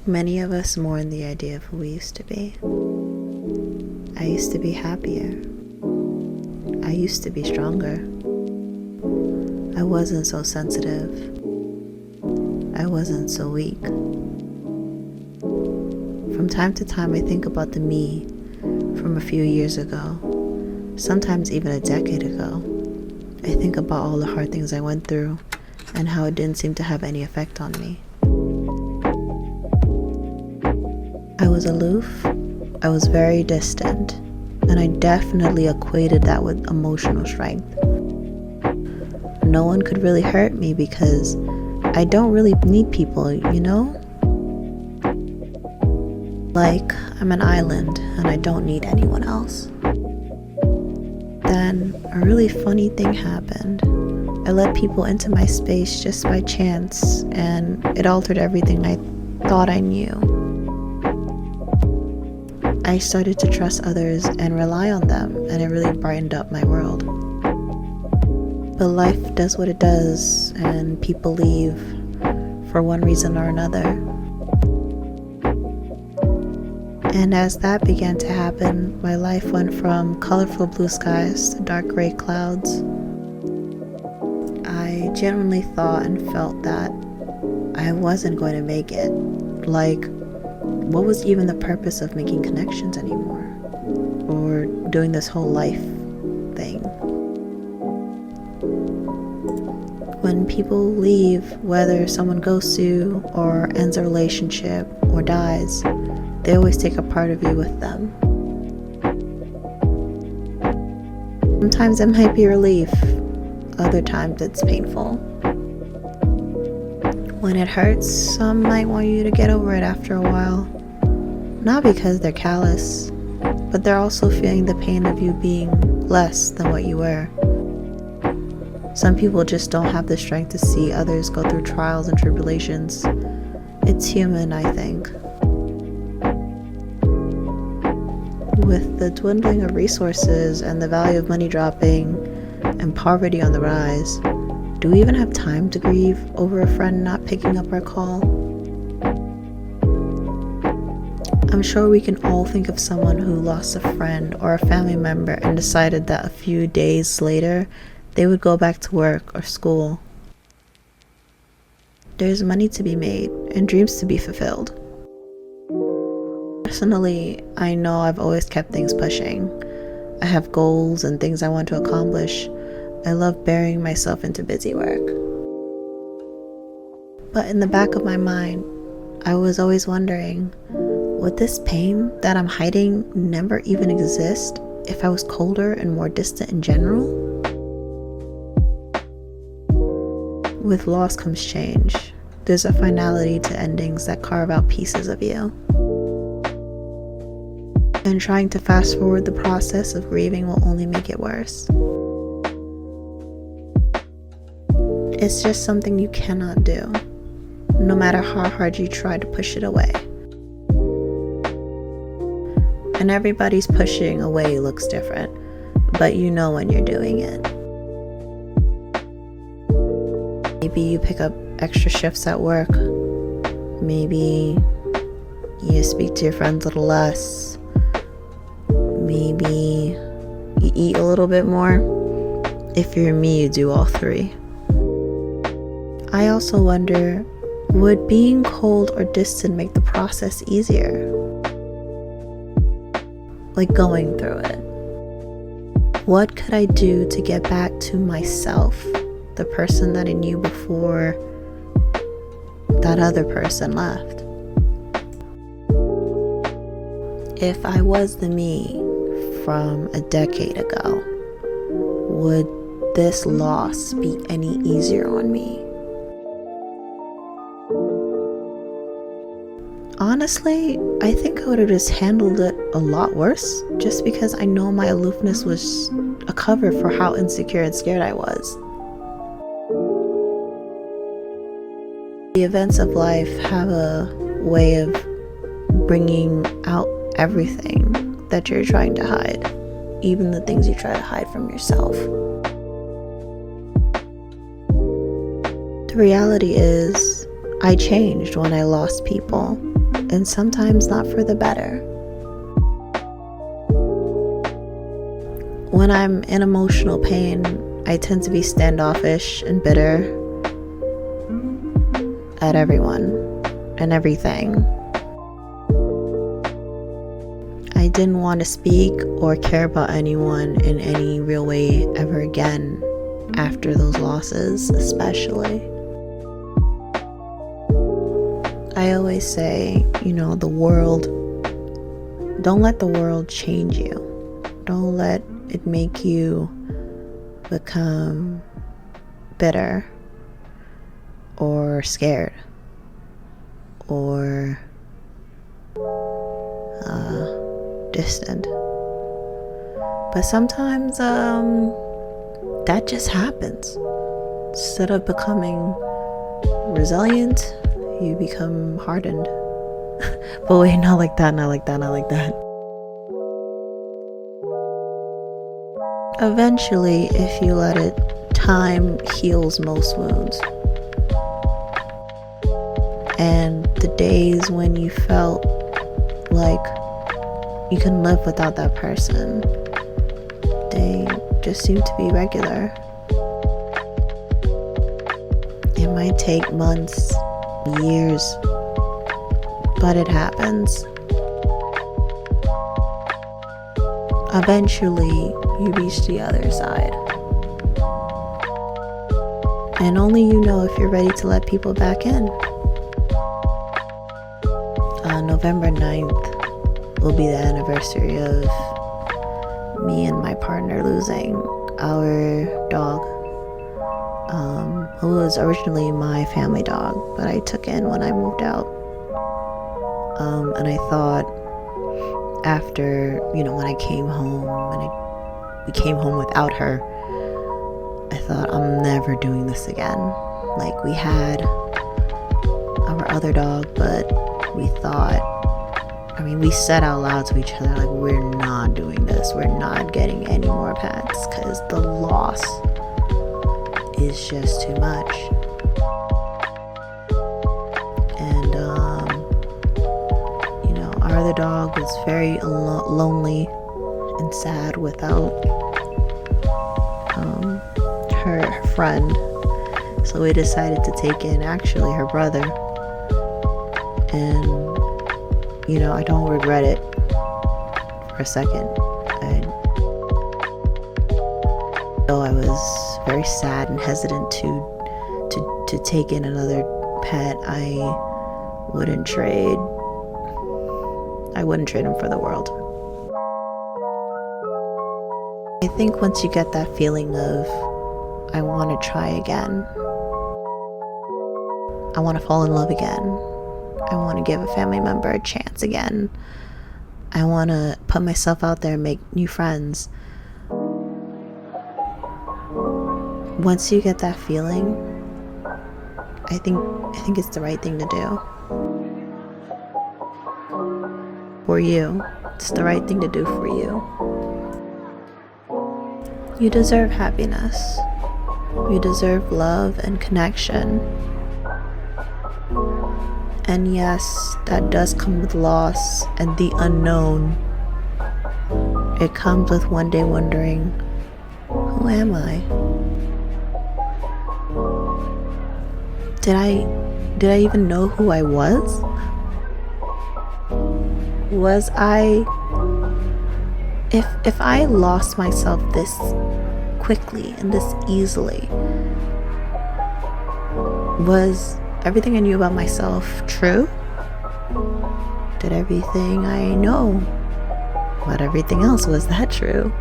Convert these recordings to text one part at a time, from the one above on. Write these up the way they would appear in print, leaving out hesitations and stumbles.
Many of us mourn the idea of who we used to be. I used to be happier. I used to be stronger. I wasn't so sensitive. I wasn't so weak. From time to time, I think about the me from a few years ago, sometimes even a decade ago. I think about all the hard things I went through and how it didn't seem to have any effect on me. I was aloof, I was very distant, and I definitely equated that with emotional strength. No one could really hurt me because I don't really need people, you know? Like, I'm an island and I don't need anyone else. Then a really funny thing happened. I let people into my space just by chance, and it altered everything I thought I knew. I started to trust others and rely on them, and it really brightened up my world. But life does what it does, and people leave for one reason or another. And as that began to happen, my life went from colorful blue skies to dark gray clouds. I genuinely thought and felt that I wasn't going to make it. Like, what was even the purpose of making connections anymore? Or doing this whole life thing? When people leave, whether someone goes to or ends a relationship or dies, they always take a part of you with them. Sometimes it might be relief, other times it's painful. When it hurts, some might want you to get over it after a while. Not because they're callous, but they're also feeling the pain of you being less than what you were. Some people just don't have the strength to see others go through trials and tribulations. It's human, I think. With the dwindling of resources and the value of money dropping and poverty on the rise, do we even have time to grieve over a friend not picking up our call? I'm sure we can all think of someone who lost a friend or a family member and decided that a few days later they would go back to work or school. There's money to be made and dreams to be fulfilled. Personally, I know I've always kept things pushing. I have goals and things I want to accomplish. I love burying myself into busy work. But in the back of my mind, I was always wondering, would this pain that I'm hiding never even exist if I was colder and more distant in general? With loss comes change. There's a finality to endings that carve out pieces of you. And trying to fast forward the process of grieving will only make it worse. It's just something you cannot do, no matter how hard you try to push it away. And everybody's pushing away looks different, but you know when you're doing it. Maybe you pick up extra shifts at work. Maybe you speak to your friends a little less. Maybe you eat a little bit more. If you're me, you do all three. I also wonder, would being cold or distant make the process easier? Like going through it. What could I do to get back to myself, the person that I knew before that other person left? If I was the me from a decade ago, would this loss be any easier on me? Honestly, I think I would have just handled it a lot worse, just because I know my aloofness was a cover for how insecure and scared I was. The events of life have a way of bringing out everything that you're trying to hide, even the things you try to hide from yourself. The reality is, I changed when I lost people. and sometimes not for the better. When I'm in emotional pain, I tend to be standoffish and bitter at everyone and everything. I didn't want to speak or care about anyone in any real way ever again after those losses, especially. I always say, the world, don't let the world change you. Don't let it make you become bitter or scared or distant. But sometimes that just happens. Instead of becoming resilient, you become hardened. But wait, not like that. Eventually, if you let it, time heals most wounds. And the days when you felt like you can live without that person, they just seem to be regular. It might take months, years, but it happens. Eventually, you reach the other side. And only you know if you're ready to let people back in. November 9th will be the anniversary of me and my partner losing our dog, who was originally my family dog, but I took in when I moved out. And I thought after, when I came home, we came home without her, I thought, I'm never doing this again. Like, we had our other dog, but we thought, we said out loud to each other, like, we're not doing this. We're not getting any more pets because the loss is just too much. And, our other dog was very lonely and sad without her friend. So we decided to take in actually her brother. And I don't regret it for a second. Though I was very sad and hesitant to take in another pet, I wouldn't trade him for the world. I think once you get that feeling of, I want to try again, I want to fall in love again, I want to give a family member a chance again, I want to put myself out there and make new friends. Once you get that feeling, I think it's the right thing to do. For you, it's the right thing to do for you. You deserve happiness. You deserve love and connection. And yes, that does come with loss and the unknown. It comes with one day wondering, who am I? Did I even know who I was? Was I, if I lost myself this quickly and this easily, was everything I knew about myself true? Did everything I know about everything else, was that true?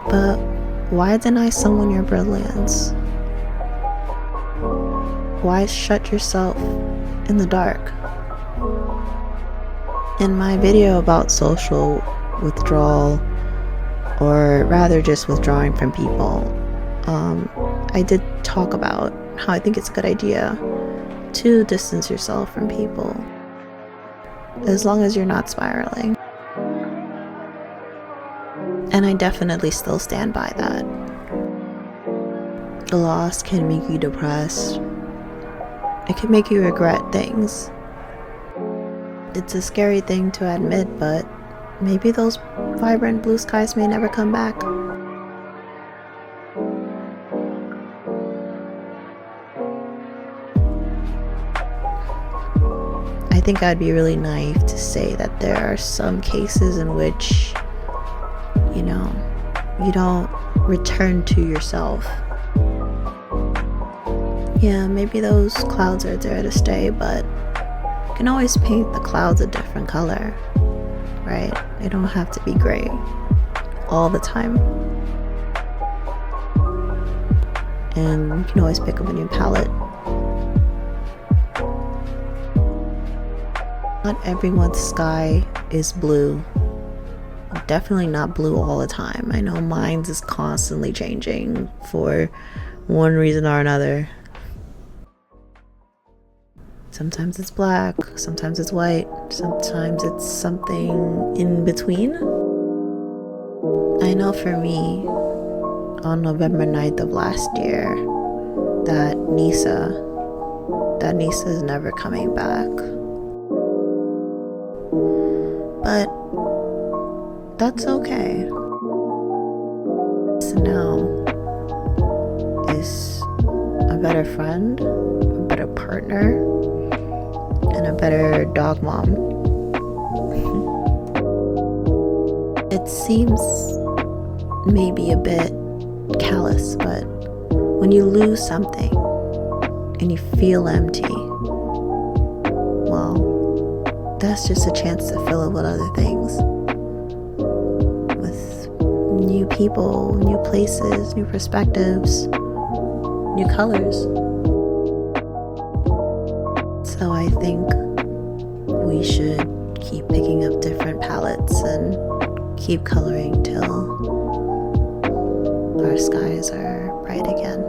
But why deny someone your brilliance? Why shut yourself in the dark? In my video about social withdrawal, or rather just withdrawing from people, I did talk about how I think it's a good idea to distance yourself from people, as long as you're not spiraling. And I definitely still stand by that. The loss can make you depressed. It can make you regret things. It's a scary thing to admit, but maybe those vibrant blue skies may never come back. I think I'd be really naive to say that there are some cases in which, you don't return to yourself. Yeah, maybe those clouds are there to stay, but you can always paint the clouds a different color, right? They don't have to be gray all the time. And you can always pick up a new palette. Not everyone's sky is blue. Definitely not blue all the time. I know mine's is constantly changing for one reason or another. Sometimes it's black, sometimes it's white, sometimes it's something in between. I know for me, on November 9th of last year, that NISA is never coming back. But that's okay. So now is a better friend, a better partner, and a better dog mom. It seems maybe a bit callous, but when you lose something and you feel empty, well, that's just a chance to fill it with other things. With new people, new places, new perspectives, new colors. So I think we should keep picking up different palettes and keep coloring till our skies are bright again.